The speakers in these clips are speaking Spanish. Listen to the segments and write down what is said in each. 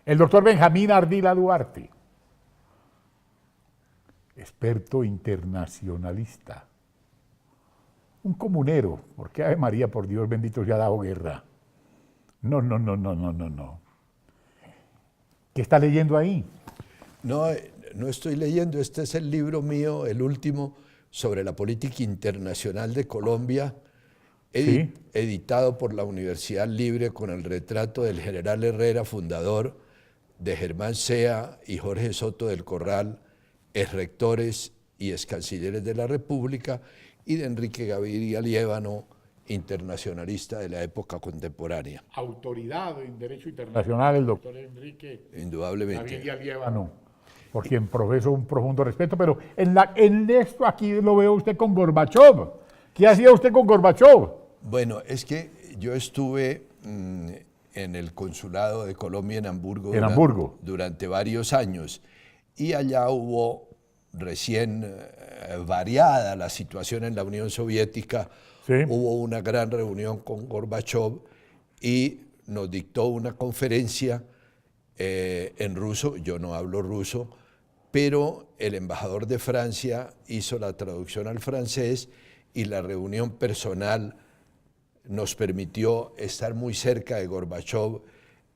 El doctor Benjamín Ardila Duarte, experto internacionalista, un comunero, porque Ave María, por Dios bendito, se ha dado guerra. No, no, no, no, no, no, no. ¿Qué está leyendo ahí? No, no estoy leyendo, este es el libro mío, el último, sobre la política internacional de Colombia, Sí. editado por la Universidad Libre con el retrato del general Herrera, fundador, de Germán Sea y Jorge Soto del Corral, exrectores y excancilleres de la República, y de Enrique Gaviria Liévano, internacionalista de la época contemporánea. Autoridad en Derecho Internacional, el doctor Enrique Indudablemente. Gaviria Liévano, por quien profeso un profundo respeto, pero en esto aquí lo veo usted con Gorbachov. ¿Qué hacía usted con Gorbachov? Bueno, es que yo estuve en el consulado de Colombia en Hamburgo, durante varios años, y allá hubo recién variada la situación en la Unión Soviética. Sí. Hubo una gran reunión con Gorbachov y nos dictó una conferencia en ruso. Yo no hablo ruso, pero el embajador de Francia hizo la traducción al francés, y la reunión personal nos permitió estar muy cerca de Gorbachov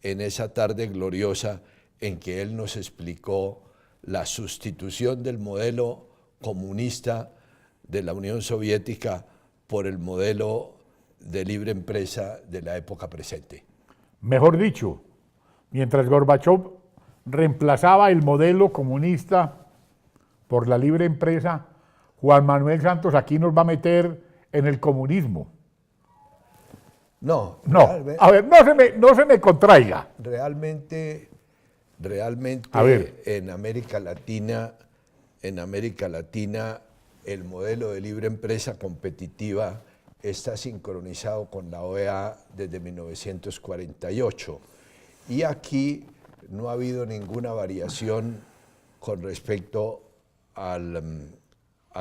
en esa tarde gloriosa en que él nos explicó la sustitución del modelo comunista de la Unión Soviética por el modelo de libre empresa de la época presente. Mejor dicho, mientras Gorbachov reemplazaba el modelo comunista por la libre empresa, Juan Manuel Santos aquí nos va a meter en el comunismo. No, a ver, no se me contraiga. Realmente en América Latina, el modelo de libre empresa competitiva está sincronizado con la OEA desde 1948. Y aquí no ha habido ninguna variación con respecto al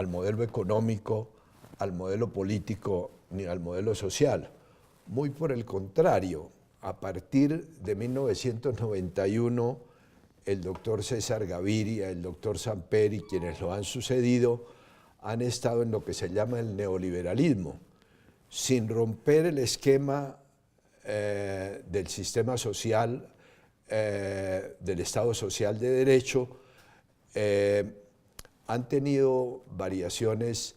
modelo económico, al modelo político, ni al modelo social. Muy por el contrario, a partir de 1991, el doctor César Gaviria, el doctor Samper y quienes lo han sucedido han estado en lo que se llama el neoliberalismo, sin romper el esquema del sistema social, del Estado Social de Derecho. Han tenido variaciones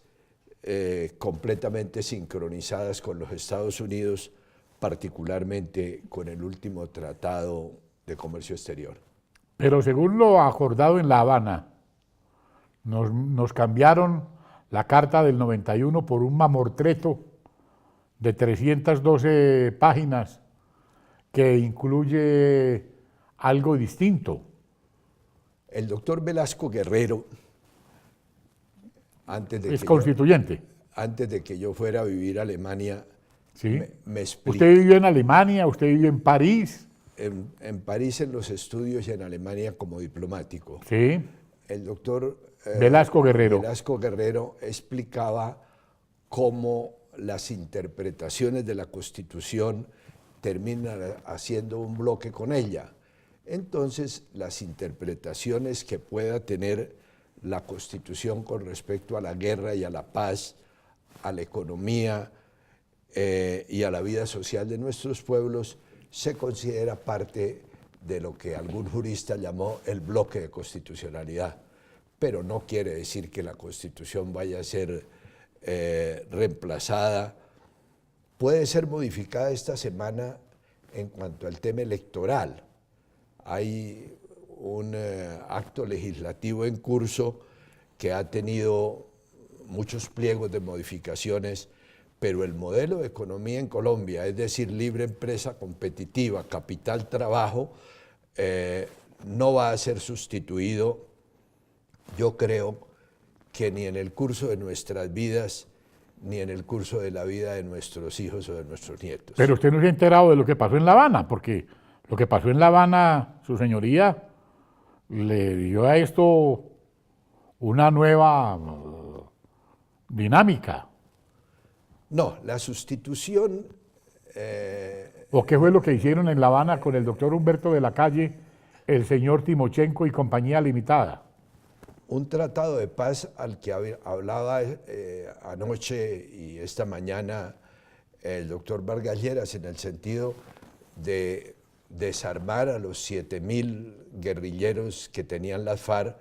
completamente sincronizadas con los Estados Unidos, particularmente con el último Tratado de Comercio Exterior. Pero según lo acordado en La Habana, nos cambiaron la Carta del 91 por un mamotreto de 312 páginas que incluye algo distinto. El doctor Velasco Guerrero, antes de que yo fuera a vivir a Alemania, ¿sí? me explicó. ¿Usted vivió en Alemania? ¿Usted vivió en París? En París en los estudios y en Alemania como diplomático. Sí. El doctor Velasco Guerrero explicaba cómo las interpretaciones de la Constitución terminan haciendo un bloque con ella. Entonces, las interpretaciones que pueda tener la Constitución con respecto a la guerra y a la paz, a la economía y a la vida social de nuestros pueblos, se considera parte de lo que algún jurista llamó el bloque de constitucionalidad. Pero no quiere decir que la Constitución vaya a ser reemplazada. Puede ser modificada esta semana en cuanto al tema electoral. Hay un acto legislativo en curso que ha tenido muchos pliegos de modificaciones, pero el modelo de economía en Colombia, es decir, libre empresa competitiva, capital trabajo, no va a ser sustituido, yo creo, que ni en el curso de nuestras vidas, ni en el curso de la vida de nuestros hijos o de nuestros nietos. Pero usted no se ha enterado de lo que pasó en La Habana, porque lo que pasó en La Habana, su señoría, le dio a esto una nueva dinámica. No, la sustitución... ¿O qué fue lo que hicieron en La Habana con el doctor Humberto de la Calle el señor Timochenko y compañía limitada. Un tratado de paz al que hablaba anoche y esta mañana el doctor Vargas Lleras, en el sentido de desarmar a los 7.000 guerrilleros que tenían las FARC,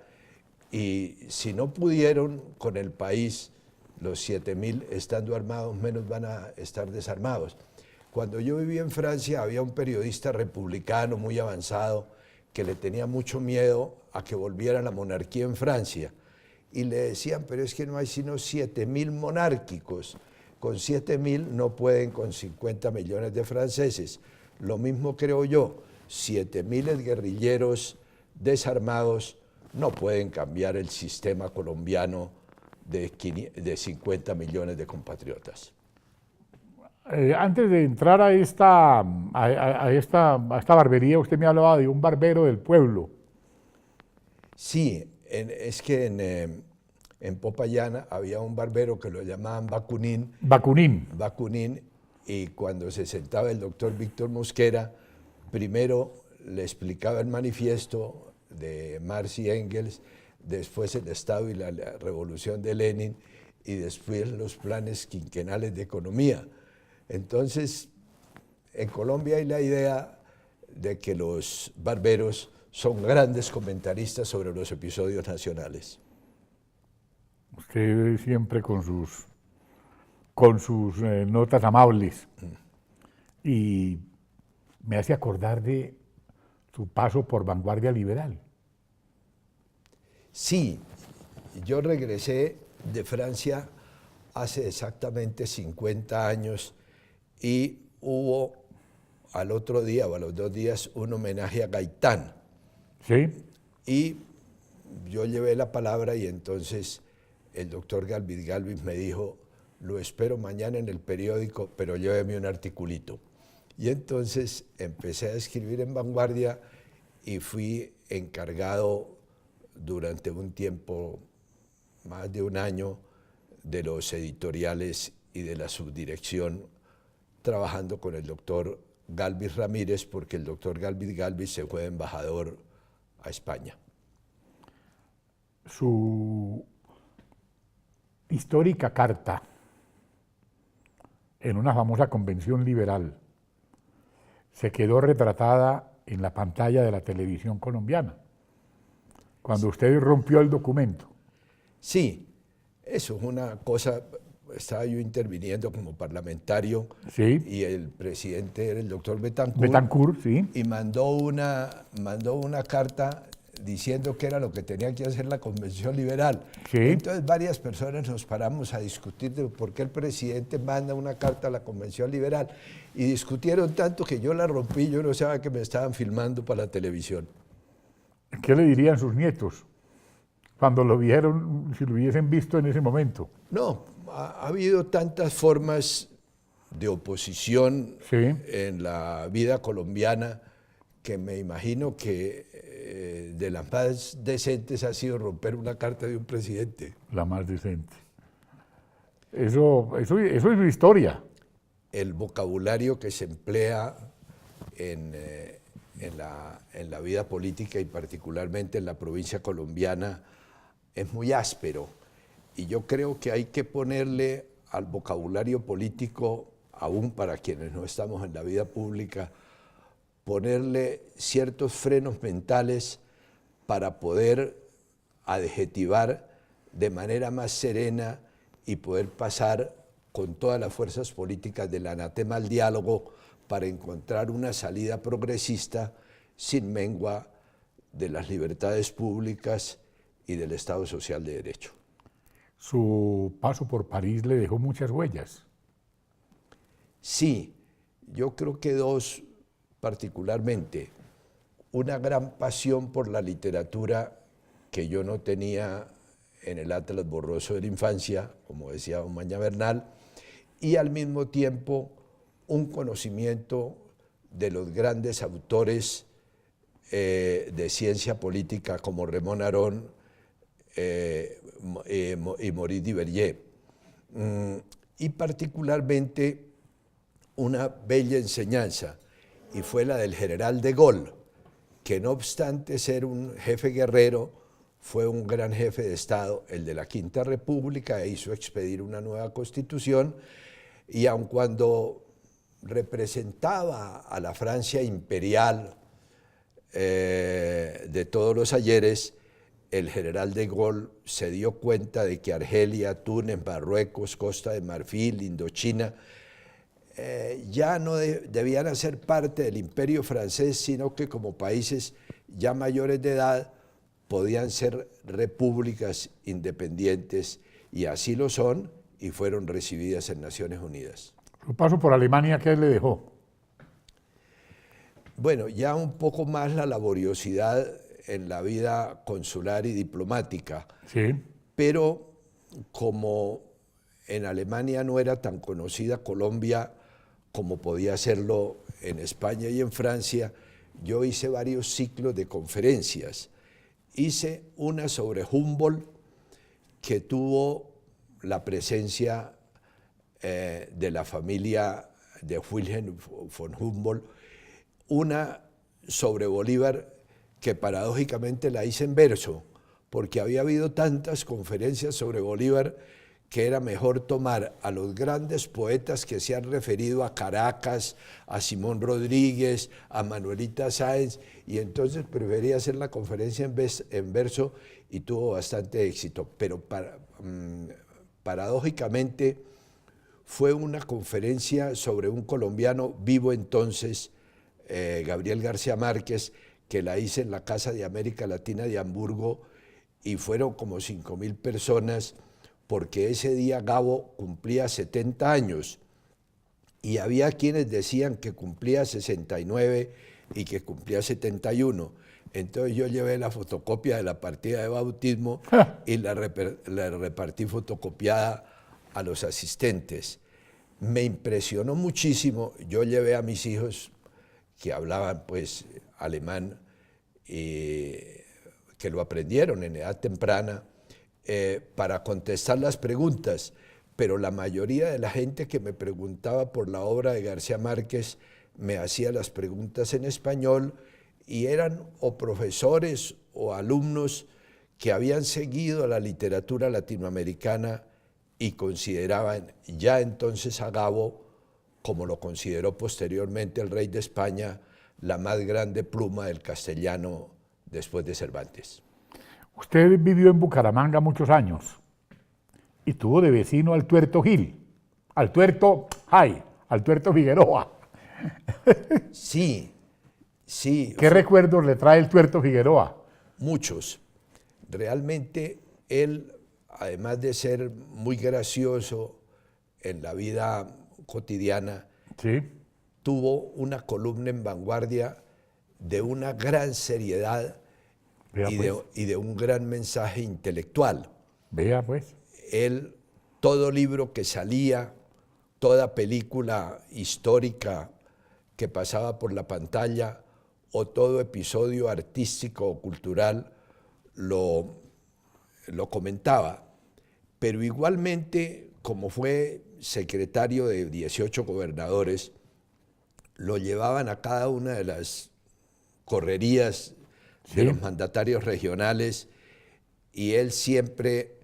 y si no pudieron con el país, los 7.000 estando armados, menos van a estar desarmados. Cuando yo vivía en Francia había un periodista republicano muy avanzado que le tenía mucho miedo a que volviera la monarquía en Francia, y le decían, pero es que no hay sino 7.000 monárquicos, con 7.000 no pueden con 50 millones de franceses. Lo mismo creo yo, 7.000 guerrilleros desarmados no pueden cambiar el sistema colombiano de 50 millones de compatriotas. Antes de entrar a esta barbería, usted me hablaba de un barbero del pueblo. Sí, es que en Popayán había un barbero que lo llamaban Bakunin. Bakunin. Bakunin, y cuando se sentaba el doctor Víctor Mosquera, primero le explicaba el manifiesto de Marx y Engels, después el Estado y la Revolución de Lenin, y después los planes quinquenales de economía. Entonces, en Colombia hay la idea de que los barberos son grandes comentaristas sobre los episodios nacionales. Usted siempre con sus notas amables. Y me hace acordar de su paso por Vanguardia Liberal. Sí, yo regresé de Francia hace exactamente 50 años y hubo al otro día o a los 2 días un homenaje a Gaitán. Sí. Y yo llevé la palabra y entonces el doctor Galvis me dijo, lo espero mañana en el periódico, pero lléveme un articulito. Y entonces empecé a escribir en Vanguardia y fui encargado durante un tiempo, más de un año, de los editoriales y de la subdirección, trabajando con el doctor Galvis Ramírez, porque el doctor Galvis se fue de embajador a España. Su histórica carta en una famosa convención liberal se quedó retratada en la pantalla de la televisión colombiana, cuando usted rompió el documento. Sí, eso es una cosa. Estaba yo interviniendo como parlamentario, sí, y el presidente era el doctor Betancourt. Betancourt, sí. Y mandó una carta diciendo que era lo que tenía que hacer la Convención Liberal. Sí. Entonces varias personas nos paramos a discutir de por qué el presidente manda una carta a la Convención Liberal, y discutieron tanto que yo la rompí. Yo no sabía que me estaban filmando para la televisión. ¿Qué le dirían sus nietos cuando lo vieron, si lo hubiesen visto en ese momento? No, ha habido tantas formas de oposición, sí, en la vida colombiana, que me imagino que de las más decentes ha sido romper una carta de un presidente. La más decente. Eso es su historia. El vocabulario que se emplea en la vida política y particularmente en la provincia colombiana es muy áspero, y yo creo que hay que ponerle al vocabulario político, aún para quienes no estamos en la vida pública, ponerle ciertos frenos mentales para poder adjetivar de manera más serena y poder pasar con todas las fuerzas políticas del anatema al diálogo para encontrar una salida progresista sin mengua de las libertades públicas y del Estado Social de Derecho. Su paso por París le dejó muchas huellas. Sí, yo creo que 2 particularmente. Una gran pasión por la literatura que yo no tenía en el Atlas borroso de la infancia, como decía don Maña Bernal, y al mismo tiempo un conocimiento de los grandes autores de ciencia política como Ramón Arón y Maurice Duverger, y particularmente una bella enseñanza, y fue la del general de Gaulle, que no obstante ser un jefe guerrero, fue un gran jefe de Estado, el de la Quinta República, e hizo expedir una nueva constitución, y aun cuando representaba a la Francia imperial de todos los ayeres, el general de Gaulle se dio cuenta de que Argelia, Túnez, Marruecos, Costa de Marfil, Indochina, ya no debían hacer parte del imperio francés, sino que como países ya mayores de edad podían ser repúblicas independientes, y así lo son, y fueron recibidas en Naciones Unidas. Su paso por Alemania, ¿qué le dejó? Bueno, ya un poco más la laboriosidad en la vida consular y diplomática, sí. Pero como en Alemania no era tan conocida Colombia como podía serlo en España y en Francia, yo hice varios ciclos de conferencias. Hice una sobre Humboldt, que tuvo la presencia de la familia de Wilhelm von Humboldt, una sobre Bolívar, que paradójicamente la hice en verso, porque había habido tantas conferencias sobre Bolívar que era mejor tomar a los grandes poetas que se han referido a Caracas, a Simón Rodríguez, a Manuelita Sáenz, y entonces preferí hacer la conferencia en verso y tuvo bastante éxito. Pero paradójicamente fue una conferencia sobre un colombiano vivo entonces, Gabriel García Márquez, que la hice en la Casa de América Latina de Hamburgo, y fueron como 5.000 personas, porque ese día Gabo cumplía 70 años y había quienes decían que cumplía 69 y que cumplía 71. Entonces yo llevé la fotocopia de la partida de bautismo y la repartí fotocopiada a los asistentes. Me impresionó muchísimo. Yo llevé a mis hijos, que hablaban pues alemán, que lo aprendieron en edad temprana, para contestar las preguntas, pero la mayoría de la gente que me preguntaba por la obra de García Márquez me hacía las preguntas en español, y eran o profesores o alumnos que habían seguido la literatura latinoamericana y consideraban ya entonces a Gabo, como lo consideró posteriormente el rey de España, la más grande pluma del castellano después de Cervantes. Usted vivió en Bucaramanga muchos años y tuvo de vecino al Tuerto Gil, al Tuerto Figueroa. Sí, sí. ¿Qué recuerdos le trae el Tuerto Figueroa? Muchos. Realmente él, además de ser muy gracioso en la vida cotidiana, sí, tuvo una columna en Vanguardia de una gran seriedad y de un gran mensaje intelectual. Vea pues. Él, todo libro que salía, toda película histórica que pasaba por la pantalla o todo episodio artístico o cultural lo comentaba. Pero igualmente, como fue secretario de 18 gobernadores, lo llevaban a cada una de las correrías de los mandatarios regionales, y él siempre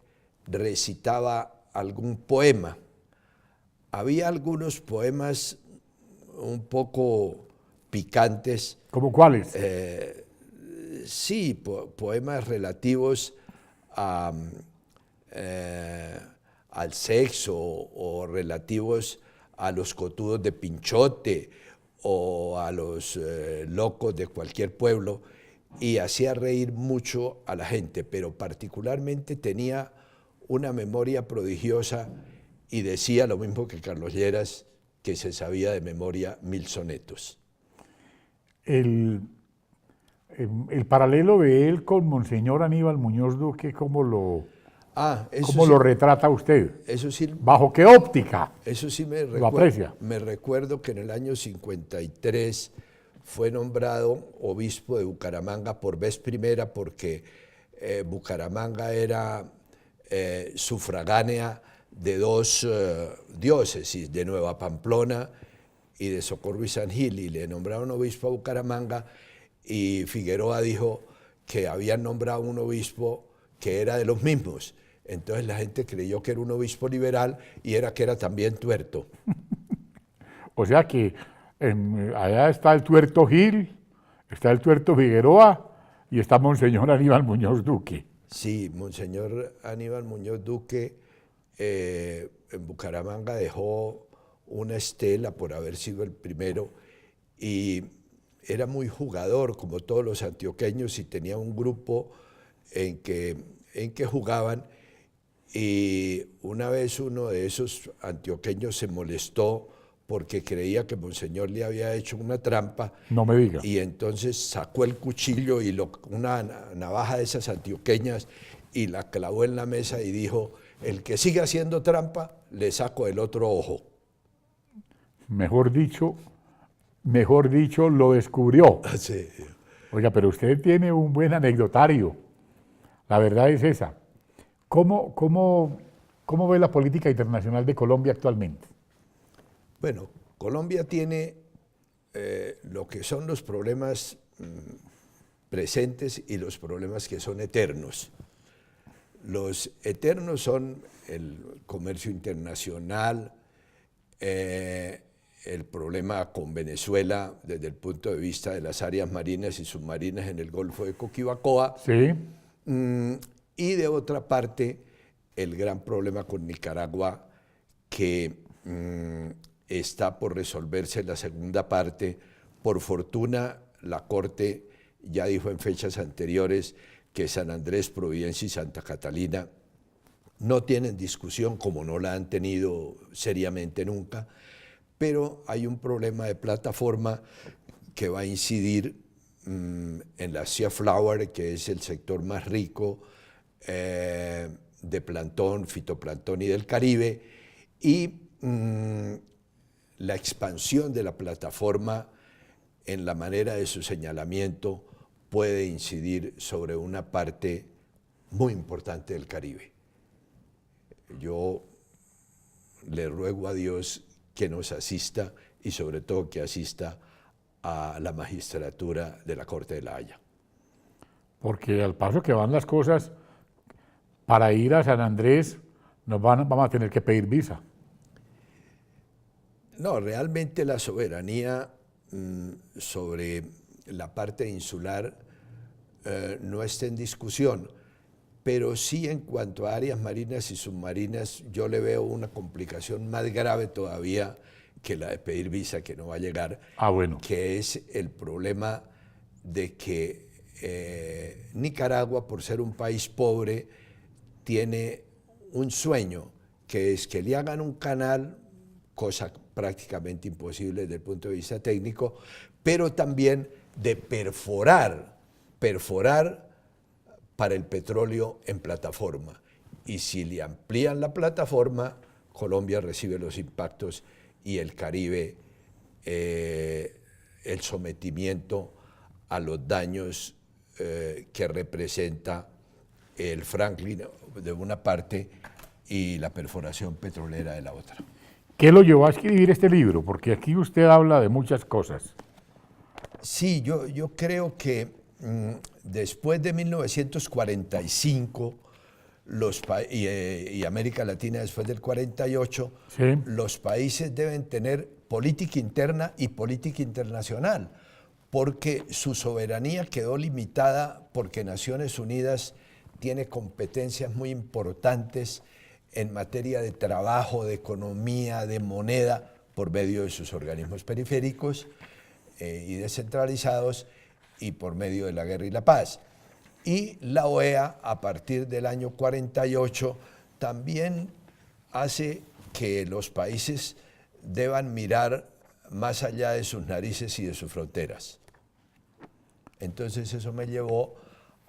recitaba algún poema. Había algunos poemas un poco picantes. ¿Cómo cuáles? Sí, poemas relativos al sexo, o relativos a los cotudos de Pinchote o a los locos de cualquier pueblo, y hacía reír mucho a la gente, pero particularmente tenía una memoria prodigiosa y decía lo mismo que Carlos Lleras, que se sabía de memoria 1000 sonetos. El paralelo de él con Monseñor Aníbal Muñoz Duque, ¿cómo lo retrata usted? Eso sí. ¿Bajo qué óptica? Eso sí lo aprecia. Me recuerdo que en el año 53 fue nombrado obispo de Bucaramanga por vez primera, porque Bucaramanga era sufragánea de dos diócesis, de Nueva Pamplona y de Socorro y San Gil, y le nombraron obispo a Bucaramanga, y Figueroa dijo que habían nombrado un obispo que era de los mismos. Entonces la gente creyó que era un obispo liberal y era que era también tuerto. O sea que allá está el tuerto Gil, está el tuerto Figueroa y está Monseñor Aníbal Muñoz Duque. Sí, Monseñor Aníbal Muñoz Duque en Bucaramanga dejó una estela por haber sido el primero y era muy jugador como todos los antioqueños y tenía un grupo en que jugaban, y una vez uno de esos antioqueños se molestó porque creía que Monseñor le había hecho una trampa. No me diga. Y entonces sacó el cuchillo y una navaja de esas antioqueñas y la clavó en la mesa y dijo: el que siga haciendo trampa, le saco el otro ojo. Mejor dicho, lo descubrió. Sí. Oiga, pero usted tiene un buen anecdotario. La verdad es esa. ¿Cómo ve la política internacional de Colombia actualmente? Bueno, Colombia tiene lo que son los problemas presentes y los problemas que son eternos. Los eternos son el comercio internacional, el problema con Venezuela desde el punto de vista de las áreas marinas y submarinas en el Golfo de Coquibacoa. Sí. Y de otra parte, el gran problema con Nicaragua, que está por resolverse en la segunda parte. Por fortuna, la Corte ya dijo en fechas anteriores que San Andrés, Providencia y Santa Catalina no tienen discusión, como no la han tenido seriamente nunca, pero hay un problema de plataforma que va a incidir en la Sea Flower, que es el sector más rico de plantón, fitoplantón y del Caribe, y la expansión de la plataforma en la manera de su señalamiento puede incidir sobre una parte muy importante del Caribe. Yo le ruego a Dios que nos asista y sobre todo que asista a la magistratura de la Corte de La Haya. Porque al paso que van las cosas, para ir a San Andrés vamos a tener que pedir visa. No, realmente la soberanía sobre la parte insular no está en discusión, pero sí en cuanto a áreas marinas y submarinas yo le veo una complicación más grave todavía que la de pedir visa, que no va a llegar, que es el problema de que Nicaragua, por ser un país pobre, tiene un sueño, que es que le hagan un canal, cosa prácticamente imposible desde el punto de vista técnico, pero también de perforar para el petróleo en plataforma. Y si le amplían la plataforma, Colombia recibe los impactos y el Caribe el sometimiento a los daños que representa el Franklin de una parte y la perforación petrolera de la otra. ¿Qué lo llevó a escribir este libro? Porque aquí usted habla de muchas cosas. Sí, yo creo que después de 1945 y América Latina después del 48, sí, los países deben tener política interna y política internacional, porque su soberanía quedó limitada porque Naciones Unidas tiene competencias muy importantes en materia de trabajo, de economía, de moneda, por medio de sus organismos periféricos y descentralizados y por medio de la guerra y la paz. Y la OEA, a partir del año 48, también hace que los países deban mirar más allá de sus narices y de sus fronteras. Entonces eso me llevó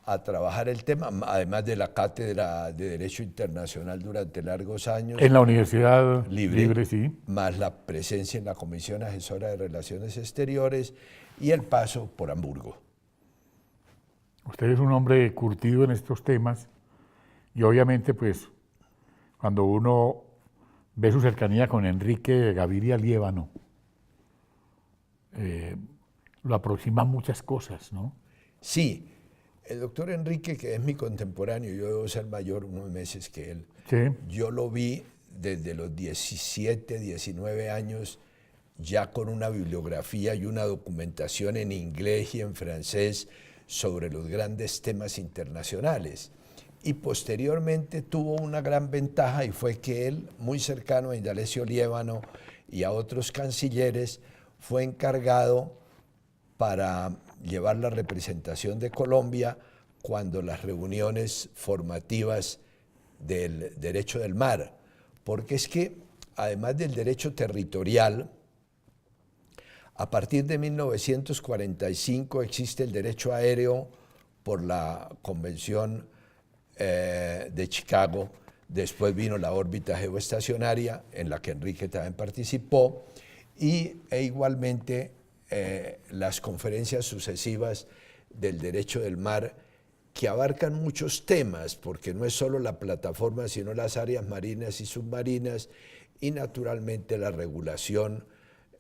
a trabajar el tema, además de la cátedra de Derecho Internacional durante largos años. En la Universidad Libre, sí. Más la presencia en la Comisión Asesora de Relaciones Exteriores y el paso por Hamburgo. Usted es un hombre curtido en estos temas y obviamente pues cuando uno ve su cercanía con Enrique Gaviria Liévano, lo aproxima a muchas cosas, ¿no? Sí, el doctor Enrique, que es mi contemporáneo, yo debo ser mayor unos meses que él, Sí. yo lo vi desde los 17, 19 años, ya con una bibliografía y una documentación en inglés y en francés sobre los grandes temas internacionales. Y posteriormente tuvo una gran ventaja y fue que él, muy cercano a Indalecio Liévano y a otros cancilleres, fue encargado para llevar la representación de Colombia cuando las reuniones formativas del derecho del mar. Porque es que, además del derecho territorial, a partir de 1945 existe el derecho aéreo por la Convención de Chicago. Después vino la órbita geoestacionaria, en la que Enrique también participó, e igualmente las conferencias sucesivas del derecho del mar, que abarcan muchos temas, porque no es solo la plataforma, sino las áreas marinas y submarinas, y naturalmente la regulación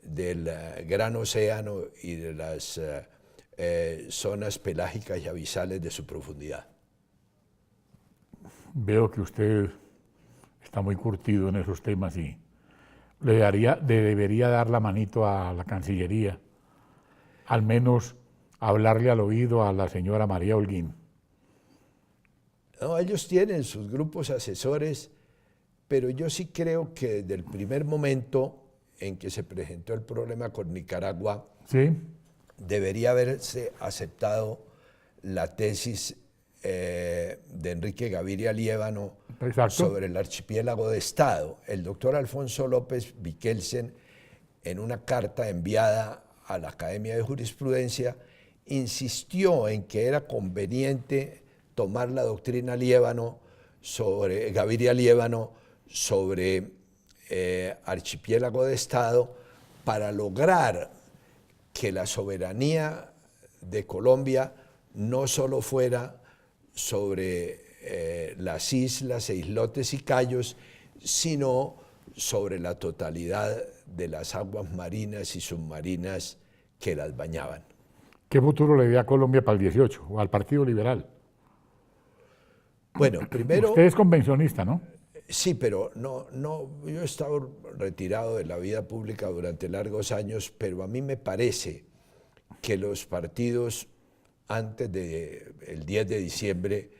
del gran océano y de las zonas pelágicas y abisales de su profundidad. Veo que usted está muy curtido en esos temas y le debería dar la manito a la Cancillería, al menos hablarle al oído a la señora María Holguín. No, ellos tienen sus grupos asesores, pero yo sí creo que desde el primer momento en que se presentó el problema con Nicaragua, ¿Sí? debería haberse aceptado la tesis de Enrique Gaviria Liévano sobre el archipiélago de Estado. El doctor Alfonso López Vikelsen, en una carta enviada a la Academia de Jurisprudencia, insistió en que era conveniente tomar la doctrina Gaviria Liévano sobre archipiélago de Estado para lograr que la soberanía de Colombia no solo fuera sobre las islas e islotes y cayos, sino sobre la totalidad de las aguas marinas y submarinas que las bañaban. ¿Qué futuro le ve a Colombia para el 18 o al Partido Liberal? Bueno, primero... Usted es convencionista, ¿no? Sí, pero no, yo he estado retirado de la vida pública durante largos años, pero a mí me parece que los partidos antes del 10 de diciembre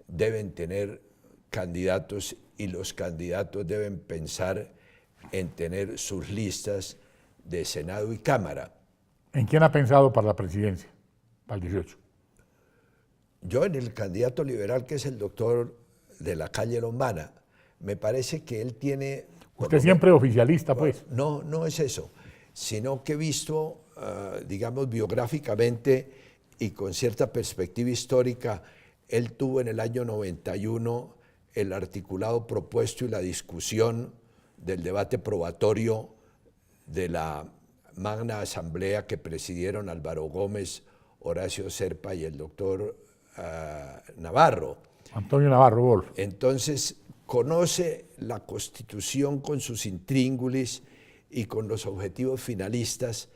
deben tener candidatos y los candidatos deben pensar en tener sus listas de Senado y Cámara. ¿En quién ha pensado para la presidencia, para el 18? Yo en el candidato liberal, que es el doctor de la calle Lombana, me parece que él tiene... Usted siempre oficialista, pues. No, no es eso, sino que he visto, digamos, biográficamente y con cierta perspectiva histórica, él tuvo en el año 91 el articulado propuesto y la discusión del debate probatorio de la magna asamblea que presidieron Álvaro Gómez, Horacio Serpa y el doctor Navarro. Antonio Navarro Wolf. Entonces, conoce la Constitución con sus intríngulis y con los objetivos finalistas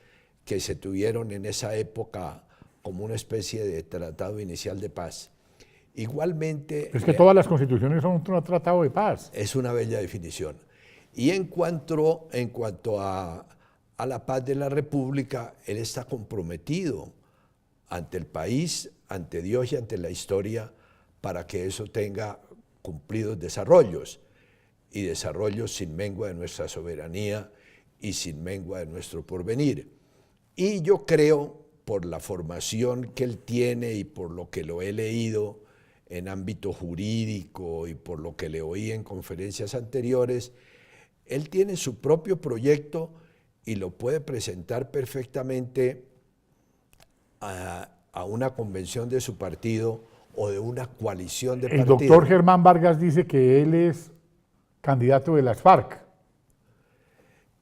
que se tuvieron en esa época como una especie de tratado inicial de paz. Igualmente... Es que todas las constituciones son un tratado de paz. Es una bella definición. Y en cuanto a la paz de la República, él está comprometido ante el país, ante Dios y ante la historia para que eso tenga cumplidos desarrollos, y desarrollos sin mengua de nuestra soberanía y sin mengua de nuestro porvenir. Y yo creo, por la formación que él tiene y por lo que lo he leído en ámbito jurídico y por lo que le oí en conferencias anteriores, él tiene su propio proyecto y lo puede presentar perfectamente a una convención de su partido o de una coalición de partidos. El doctor Germán Vargas dice que él es candidato de las FARC.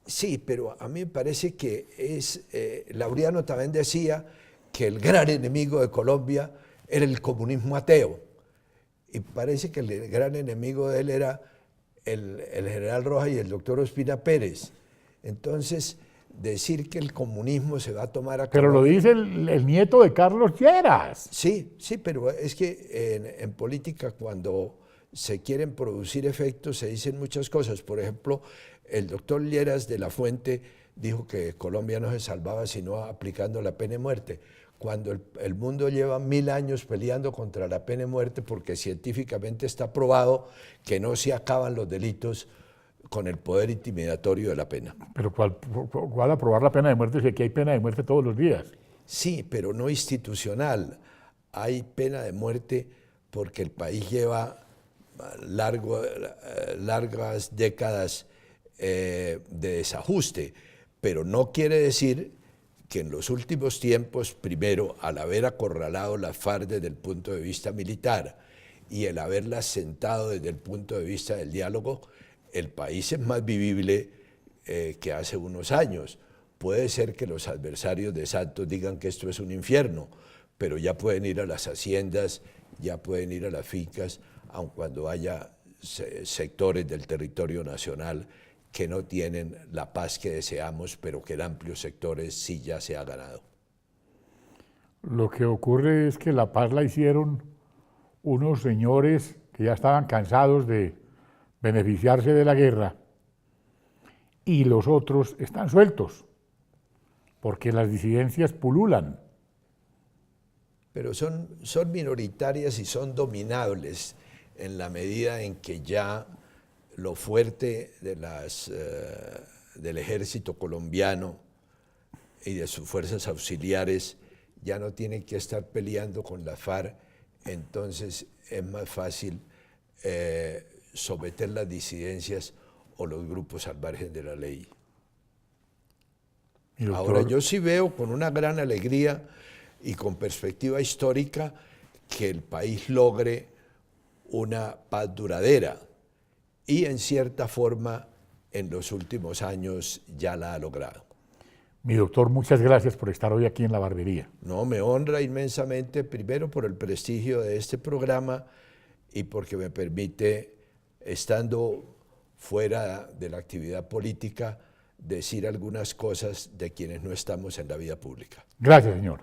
Sí, pero a mí me parece que Laureano también decía que el gran enemigo de Colombia era el comunismo ateo. Y parece que el gran enemigo de él era el general Rojas y el doctor Ospina Pérez. Entonces, decir que el comunismo se va a tomar a Pero Colombia. lo dice el nieto de Carlos Lleras. Sí, sí, pero es que en política cuando se quieren producir efectos se dicen muchas cosas. Por ejemplo, el doctor Lleras de la Fuente dijo que Colombia no se salvaba sino aplicando la pena de muerte, cuando el mundo lleva 1000 años peleando contra la pena de muerte porque científicamente está probado que no se acaban los delitos con el poder intimidatorio de la pena. Pero ¿cuál aprobar la pena de muerte si aquí hay pena de muerte todos los días? Sí, pero no institucional. Hay pena de muerte porque el país lleva largas décadas de desajuste, pero no quiere decir que en los últimos tiempos, primero, al haber acorralado las FARC desde el punto de vista militar y el haberlas sentado desde el punto de vista del diálogo, el país es más vivible que hace unos años. Puede ser que los adversarios de Santos digan que esto es un infierno, pero ya pueden ir a las haciendas, ya pueden ir a las fincas, aun cuando haya sectores del territorio nacional que no tienen la paz que deseamos, pero que en amplios sectores sí ya se ha ganado. Lo que ocurre es que la paz la hicieron unos señores que ya estaban cansados de beneficiarse de la guerra y los otros están sueltos porque las disidencias pululan. Pero son minoritarias y son dominables en la medida en que ya lo fuerte de del ejército colombiano y de sus fuerzas auxiliares ya no tienen que estar peleando con la FARC, entonces es más fácil someter las disidencias o los grupos al margen de la ley. Ahora yo sí veo con una gran alegría y con perspectiva histórica que el país logre una paz duradera y en cierta forma en los últimos años ya la ha logrado. Mi doctor, muchas gracias por estar hoy aquí en La Barbería. No, me honra inmensamente, primero por el prestigio de este programa y porque me permite, estando fuera de la actividad política, decir algunas cosas de quienes no estamos en la vida pública. Gracias, señor.